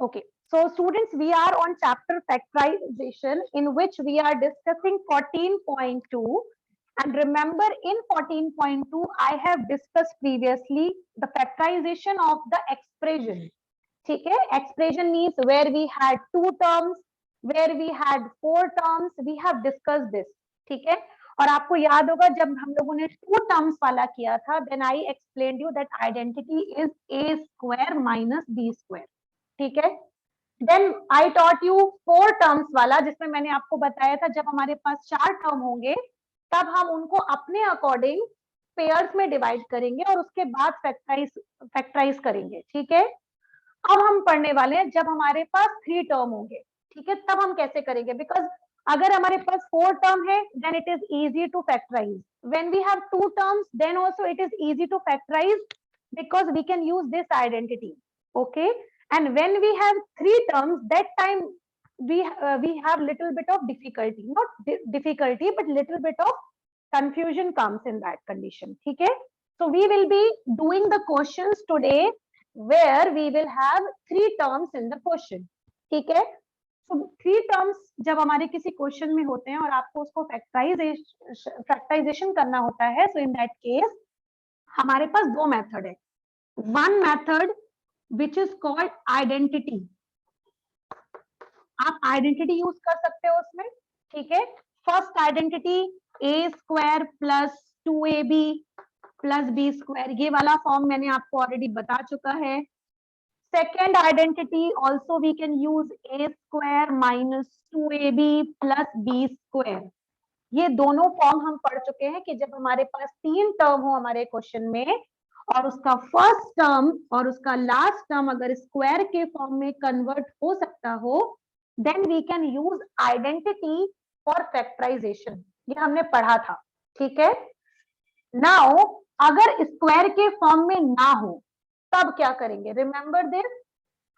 Okay, so students, we are on chapter factorization, in which we are discussing 14.2. And remember, in 14.2, I have discussed previously the factorization of the expression. ठीक है, expression means where we had two terms, where we had four terms. We have discussed this. ठीक है, और आपको याद होगा जब हम लोगों ने टू टर्म्स वाला किया था, then I explained you that identity is a square minus b square. ठीक है, then I taught you four terms वाला, जिसमें मैंने आपको बताया था जब हमारे पास चार टर्म होंगे तब हम उनको अपने अकॉर्डिंग पेयर्स में डिवाइड करेंगे और उसके बाद फैक्टराइज करेंगे. ठीक है, अब हम पढ़ने वाले हैं जब हमारे पास थ्री टर्म होंगे. ठीक है, तब हम कैसे करेंगे, बिकॉज अगर हमारे पास फोर टर्म है then it is easy to factorise. When we have two terms then also it is easy to factorise because we can use this identity. Okay, and when we have three terms, that time we have little bit of difficulty, not difficulty but little bit of confusion comes in that condition. Okay, so we will be doing the questions today where we will have three terms in the question. ठीक है, so three terms जब हमारे किसी question में होते हैं और आपको उसको फैक्टराइजेशन करना होता है, so in that case हमारे पास दो मेथड है. One method which is called identity. आप आइडेंटिटी यूज कर सकते हो उसमें. ठीक है, first identity a square plus 2ab plus b square, ये वाला फॉर्म मैंने आपको ऑलरेडी बता चुका है. Second identity also we can use a square minus 2ab plus b square. ये दोनों फॉर्म हम पढ़ चुके हैं कि जब हमारे पास तीन टर्म हो हमारे क्वेश्चन में और उसका फर्स्ट टर्म और उसका लास्ट टर्म अगर स्क्वायर के फॉर्म में कन्वर्ट हो सकता हो, then we can use identity for factorisation. ये हमने पढ़ा था. ठीक है, नाउ अगर स्क्वायर के फॉर्म में ना हो तब क्या करेंगे. रिमेंबर दिस,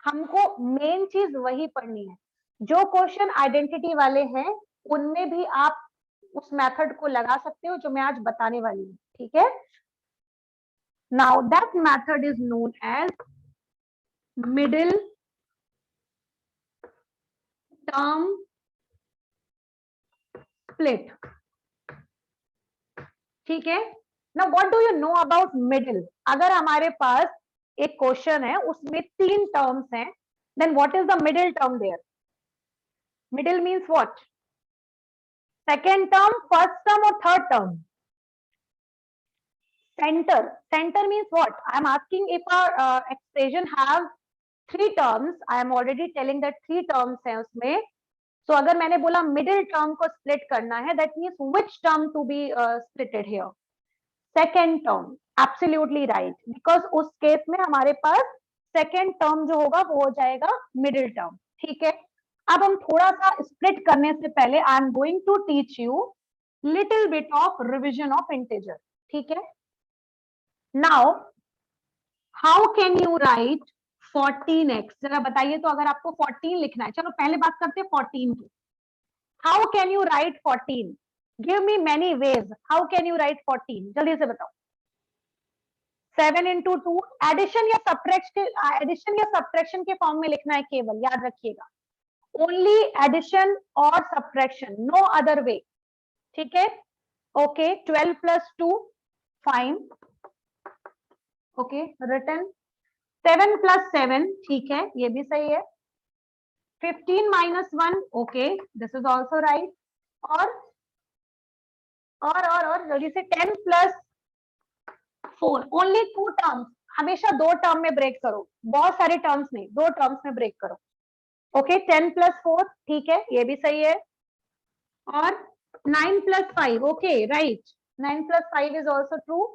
हमको मेन चीज वही पढ़नी है. जो क्वेश्चन आइडेंटिटी वाले हैं उनमें भी आप उस मेथड को लगा सकते हो जो मैं आज बताने वाली हूँ. ठीक है, now that method is known as middle term split. ठीक है, now what do you know about middle. अगर हमारे पास एक क्वेश्चन है उसमें तीन टर्म्स हैं, then what is the middle term there. Middle means what. second term, first term or third term. Center means what. I am asking if our expression have three terms. I am already telling that three terms है उसमें. So अगर मैंने बोला middle term को split करना है, that means which term to be splitted here. Second term, absolutely right. Because उस case में हमारे पास second term जो होगा वो हो जाएगा middle term. ठीक है, अब हम थोड़ा सा स्प्लिट करने से पहले I am going to teach you little bit of revision of integer. ठीक है, now how can you write 14x. जरा बताइए तो, अगर आपको 14 लिखना है, चलो पहले बात करते हैं 14 की. How can you right 14. Give me many ways. How can you right 14, जल्दी से बताओ. 7 into 2 एडिशन या सब्ट्रैक्शन के फॉर्म में लिखना है केवल, याद रखिएगा. only addition or subtraction, no other way. ठीक है, okay, 12 plus 2, fine. okay, written. 7 plus 7, ठीक है, ये भी सही है. 15 minus 1, okay, this is also right. और जल्दी से 10 plus 4, only 2 terms. हमेशा दो टर्म में ब्रेक करो, बहुत सारे टर्म्स नहीं, दो टर्म्स में ब्रेक करो. ओके, 10 plus 4, ठीक है, ये भी सही है. और 9 plus 5, okay, right. 9 plus 5 is also true.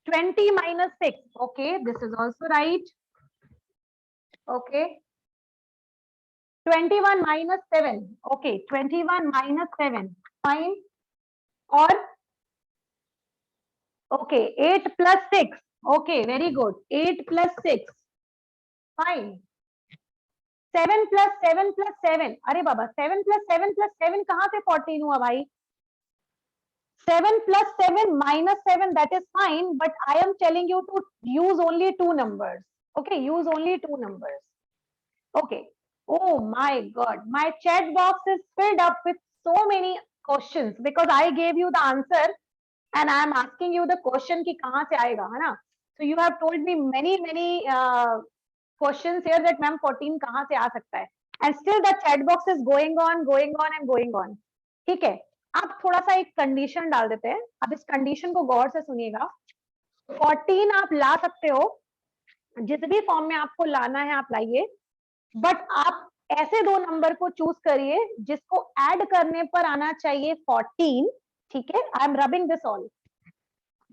20 minus 6, okay, this is also right. okay, 21 minus 7, okay, 21 minus 7, fine. और okay, 8 plus 6, okay, very good. 8 plus 6, fine. 7 plus 7 plus 7, अरे बाबा, 7 plus 7 plus 7 कहां से 14 हुआ भाई. 7 plus 7 minus 7, that is fine, but I am telling you to use only two numbers. Okay, use only two numbers. Okay. Oh my God, my chat box is filled up with so many questions because I gave you the answer and I am asking you the question कि कहाँ से आएगा, है ना? So you have told me many questions here that ma'am 14 कहाँ से आ सकता है? And still the chat box is going on and going on. ठीक है, आप थोड़ा सा एक कंडीशन डाल देते हैं. अब इस कंडीशन को गौर से सुनिएगा. 14 आप ला सकते हो, जिस भी फॉर्म में आपको लाना है आप लाइए, बट आप ऐसे दो नंबर को चूज करिए जिसको ऐड करने पर आना चाहिए 14. ठीक है, I am rubbing this all.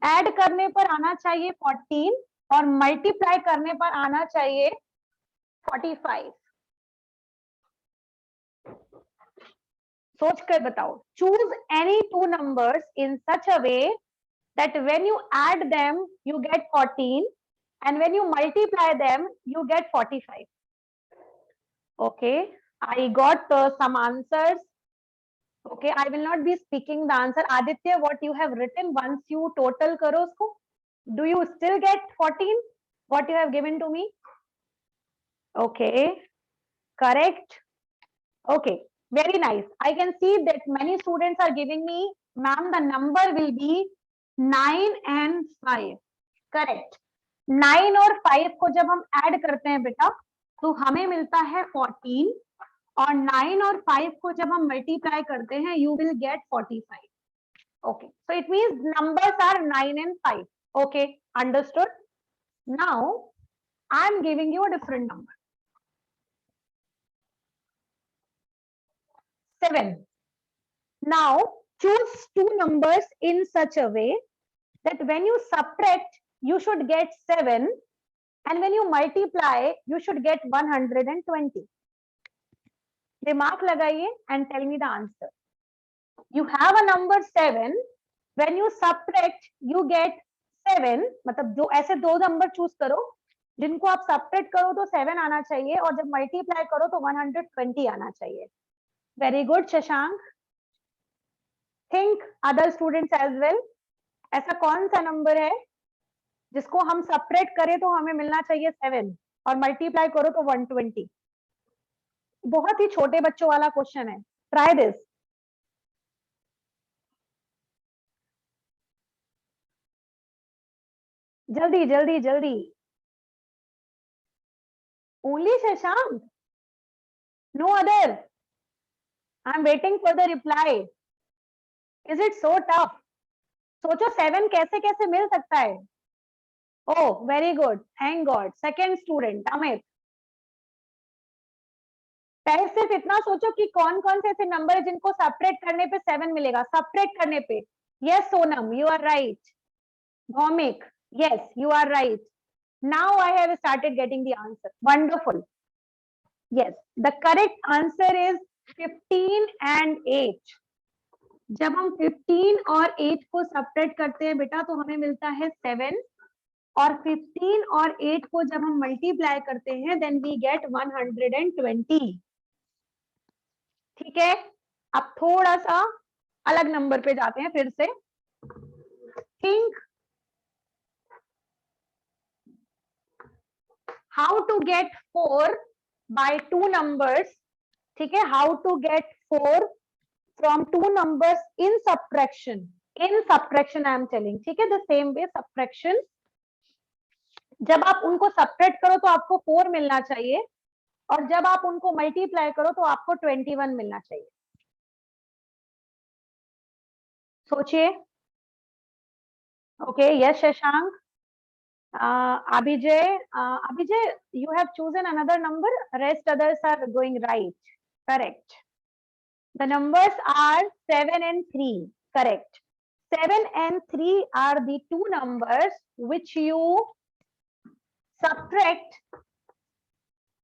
Add करने पर आना चाहिए 14 और मल्टीप्लाई करने पर आना चाहिए 45. सोच कर बताओ. Choose any two numbers in such a way that when you add them you get 14 and when you multiply them you get 45. Okay, I got some answers. Okay, I will not be speaking the answer. Aditya, what you have written, once you total karo usko, do you still get 14 what you have given to me? Okay, correct. Okay, very nice. I can see that many students are giving me, ma'am, the number will be 9 and 5. Correct. 9 और 5 को जब हम add करते हैं बेटा तो हमें मिलता है 14 और 9 और 5 को जब हम मल्टीप्लाई करते हैं you will get 45. Okay, so it means numbers are 9 and 5. Okay, understood. Now I am giving you a different number. 7. Now choose two numbers in such a way that when you subtract you should get 7 and when you multiply you should get 120. दिमाग लगाइए and tell me the answer. You have a number 7, when you subtract you get 7. मतलब जो ऐसे दो number choose करो जिनको आप subtract करो तो 7 आना चाहिए और जब मल्टीप्लाई करो तो 120 आना चाहिए. Very good Shashank. Think other students as well. ऐसा कौन सा नंबर है जिसको हम सब्ट्रैक्ट करें तो हमें मिलना चाहिए 7 और मल्टीप्लाई करो तो 120? बहुत ही छोटे बच्चों वाला क्वेश्चन है. Try this. जल्दी जल्दी जल्दी. Only Shashank, no other. I am waiting for the reply. Is it so tough? सोचो 7 कैसे कैसे मिल सकता है. Oh very good, thank God. Second student Amit. पहले सिर्फ इतना सोचो कि कौन कौन से ऐसे नंबर है जिनको सब्ट्रैक्ट करने पे 7 मिलेगा. सब्ट्रैक्ट करने पे. Yes Sonam, you are right. Bhaumik, yes, you are right. Now I have started getting the answer. Wonderful. Yes, the correct answer is 15 and 8. जब हम 15 और 8 को सब्ट्रैक्ट करते हैं बेटा तो हमें मिलता है 7 और 15 और 8 को जब हम मल्टीप्लाई करते हैं देन वी गेट 120. ठीक है, अब थोड़ा सा अलग नंबर पे जाते हैं फिर से. Think how to get 4 by two numbers. ठीक है, how to get 4 from two numbers in subtraction. In subtraction I am telling. ठीक है, the same way subtraction. जब आप उनको सब्ट्रैक्ट करो तो आपको 4 मिलना चाहिए और जब आप उनको मल्टीप्लाई करो तो आपको 21 मिलना चाहिए. सोचिए. Okay, yes Shashank. Abhijay, you have chosen another number. Rest others are going right. Correct. The numbers are 7 and 3. Correct. 7 and 3 are the two numbers which you subtract,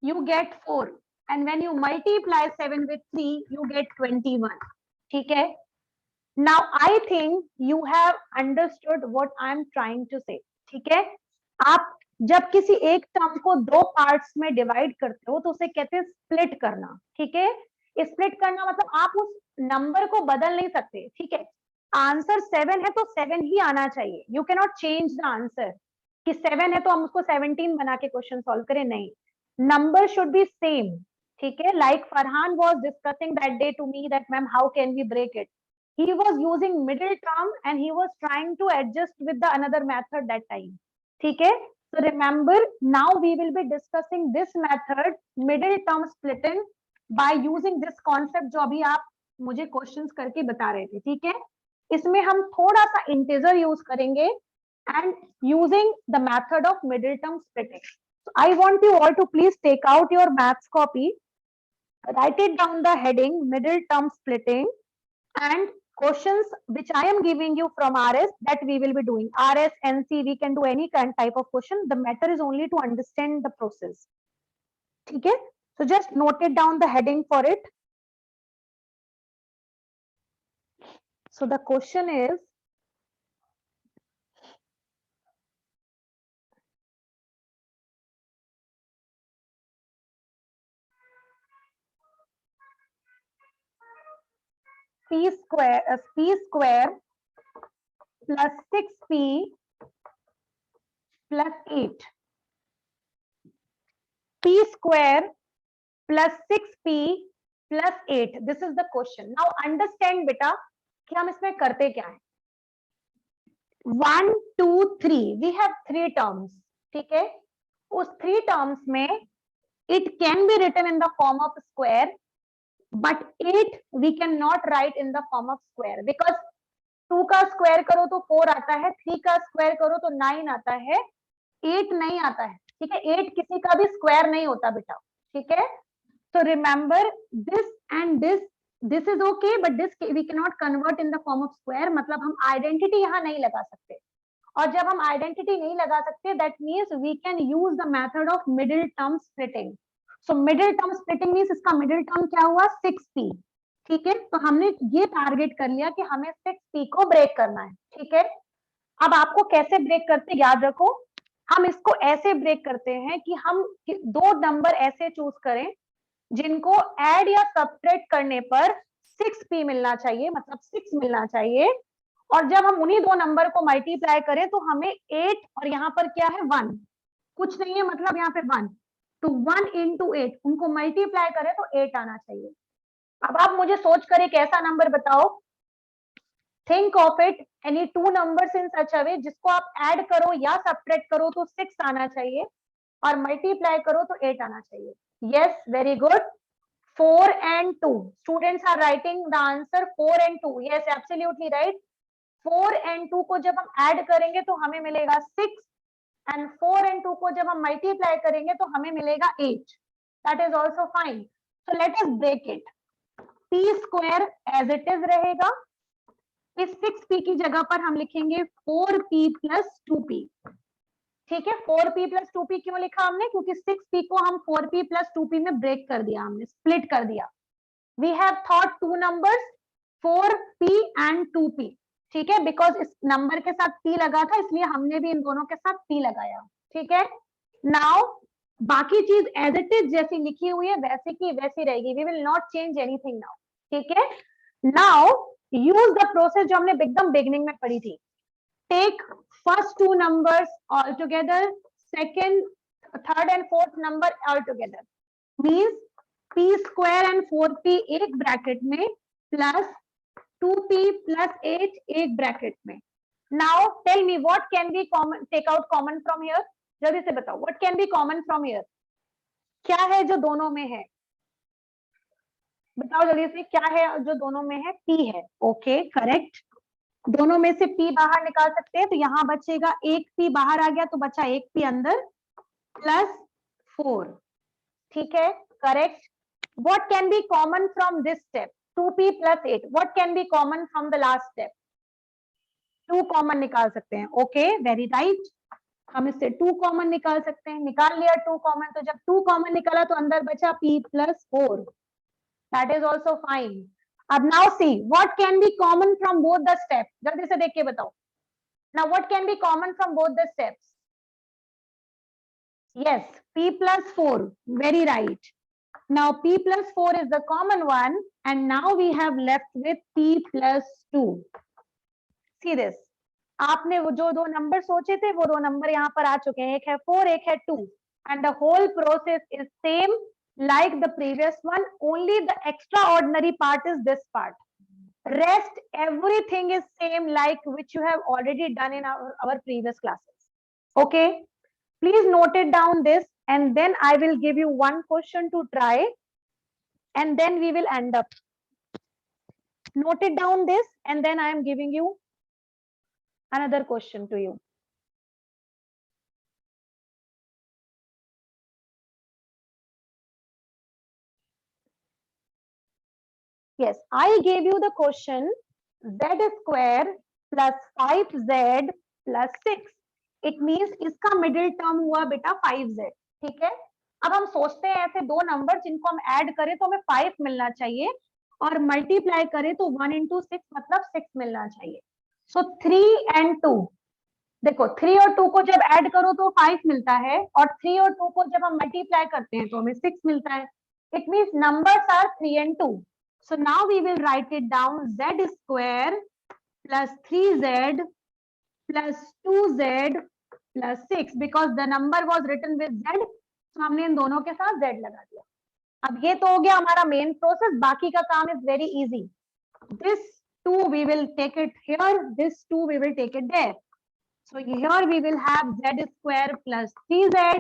you get 4. And when you multiply 7 with 3, you get 21. ठीक है? Now I think you have understood what I am trying to say. ठीक है? आप जब किसी एक term को दो पार्ट्स में डिवाइड करते हो तो उसे कहते हैं स्प्लिट करना. ठीक है, स्प्लिट करना मतलब आप उस नंबर को बदल नहीं सकते. ठीक है, आंसर 7 है तो 7 ही आना चाहिए. You can not change the answer कि 7 है तो हम उसको 17 बना के क्वेश्चन सॉल्व करें. नहीं, number should be same. ठीक है, like Farhan was discussing that day to me that ma'am how can we break it. He was using middle term and he was trying to adjust with the another method that time. ठीक है, so remember now we will be discussing this method middle term splitting by using this concept जो अभी आप मुझे questions करके बता रहे थे. ठीक है, इसमें हम थोड़ा सा इंटीजर यूज करेंगे and using the method of middle term splitting. So I want you all to please take out your maths copy, write it down the heading middle term splitting and questions which I am giving you from RS that we will be doing. RS, NC, we can do any kind type of question. The matter is only to understand the process. Okay, so just note it down the heading for it. So the question is, p square plus 6p plus 8. p square plus 6p plus 8. This is the question. Now understand बेटा कि हम इसमें करते क्या है. 1, 2, 3. We have 3 terms. ठीक है, उस 3 terms में it can be written in the form of square, but 8 we cannot write in the form of square because 2 का स्क्वायर करो तो 4 आता है, 3 का स्क्वायर करो तो 9 आता है, 8 नहीं आता है. ठीक है, 8 किसी का भी स्क्वायर नहीं होता बेटा. ठीक है, so remember this and this is okay, but this we cannot convert in the form of square. मतलब हम आइडेंटिटी यहाँ नहीं लगा सकते, और जब हम आइडेंटिटी नहीं लगा सकते that means we can use the method of middle term splitting. So middle term splitting means इसका middle term क्या हुआ, 6p. ठीक है, तो हमने ये टारगेट कर लिया कि हमें 6p को ब्रेक करना है. ठीक है, अब आपको कैसे ब्रेक करते याद रखो, हम इसको ऐसे ब्रेक करते हैं कि हम 2 नंबर ऐसे चूज करें जिनको ऐड या सब्ट्रैक्ट करने पर 6p मिलना चाहिए, मतलब 6 मिलना चाहिए, और जब हम उन्हीं 2 नंबर को मल्टीप्लाई करें तो हमें 8 और यहाँ पर क्या है 1, कुछ नहीं है, मतलब यहाँ पे 1, तो 1 into 8 उनको मल्टीप्लाई करें तो 8 आना चाहिए. अब आप मुझे सोच कर एक ऐसा नंबर बताओ, think of it any 2 numbers in such a way जिसको आप ऐड करो या सब्ट्रैक्ट करो तो 6 आना चाहिए और मल्टीप्लाई करो तो 8 आना चाहिए. Yes, very good. 4 and 2. Students are writing the answer 4 and 2. Yes, absolutely right. 4 and 2 को जब हम ऐड करेंगे तो हमें मिलेगा 6 and 4 and 2 को जब हम मल्टीप्लाई करेंगे तो हमें मिलेगा 8. That is also fine. So let us break it. p square as it is रहेगा. इस 6p की जगह पर हम लिखेंगे 4p plus 2p. ठीक है, 4p plus 2p क्यों लिखा हमने, क्योंकि 6p को हम 4p plus 2p में ब्रेक कर दिया, हमने स्प्लिट कर दिया. We have thought 2 numbers 4p and 2p. ठीक है, बिकॉज इस नंबर के साथ p लगा था इसलिए हमने भी इन दोनों के साथ p लगाया. ठीक है, नाउ बाकी चीज एज इट इज जैसी लिखी हुई है वैसे की वैसी रहेगी. We will not change anything now. ठीक है, नाउ यूज द प्रोसेस जो हमने एकदम बिगनिंग में पढ़ी थी. Take first 2 numbers all together, second, third and fourth number all together, means p square and 4p एक ब्रैकेट में plus 2p plus 8 एक ब्रैकेट में. Now tell me what can be common, take out common from here. जल्दी से बताओ what can be common from here. क्या है जो दोनों में है, बताओ जल्दी से, क्या है जो दोनों में है, p है. Okay, correct. दोनों में से p बाहर निकाल सकते हैं तो यहाँ बचेगा एक p बाहर आ गया तो बचा एक p अंदर प्लस 4. ठीक है, correct. What can be common from this step, 2p plus 8. What can be common from the last step, 2 common निकाल सकते हैं. Okay, very right. हम इससे 2 कॉमन निकाल सकते हैं, निकाल लिया 2 कॉमन. तो जब 2 कॉमन निकाला तो अंदर बचा p plus 4. That is also fine. अब now see what can be common from both the steps. जल्दी से देख के बताओ. Now what can be common from both the steps. Yes, p plus 4. Very right. Now p plus 4 is the common one and now we have left with p plus 2. See this. आपने वो जो 2 number सोचे थे वो 2 number यहाँ पर आ चुके हैं. एक है 4, एक है 2. and the whole process is same like the previous one, only the extraordinary part is this part. Rest everything is same like which you have already done in our previous classes. Okay, please note it down this, and then I will give you one question to try, and then we will end up. Note it down this, and then I am giving you another question to you. Yes, I gave you the question z square plus 5z plus 6. It means इसका middle term हुआ बेटा 5z. ठीक है, अब हम सोचते हैं ऐसे दो नंबर जिनको हम ऐड करें तो हमें 5 मिलना चाहिए और मल्टीप्लाई करें तो 1 into 6 मतलब 6 मिलना चाहिए. सो 3 and 2, देखो 3 और 2 को जब ऐड करो तो 5 मिलता है और 3 और 2 को जब हम मल्टीप्लाई करते हैं तो हमें 6 मिलता है. It means numbers are 3 and 2. So now we will write it down z square plus 3z plus 2z plus 6 because the number was written with z. So हमने इन दोनों के साथ z लगा दिया. अब ये तो हो गया हमारा मेन प्रोसेस. बाकी का काम is very easy. This 2 we will take it here. This 2 we will take it there. So here we will have z square plus 3z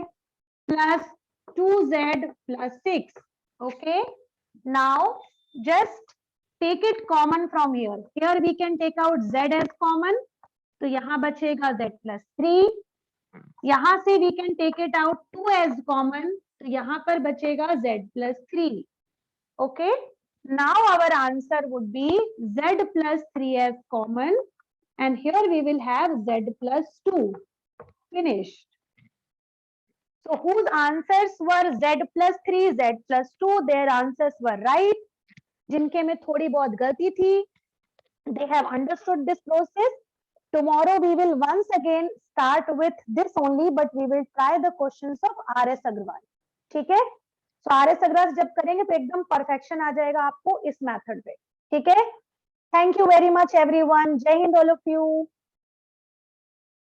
plus 2z plus 6. Okay. Now just take it common from here. Here we can take out z as common. तो यहाँ बचेगा z plus 3. यहाँ से we can take it out 2 as common. तो यहाँ पर बचेगा z plus 3. Okay. Now our answer would be z plus 3 as common. And here we will have z plus 2. Finished. So whose answers were z plus 3, z plus 2? Their answers were right. जिनके में थोड़ी बहुत गलती थी, they have understood this process. Tomorrow we will once again start with this only, but we will try the questions of R.S. Agrawal. ठीक है? So R.S. Agrawal जब करेंगे तो एकदम perfection आ जाएगा आपको इस method पे. ठीक है? Thank you very much everyone. Jai Hind all of you.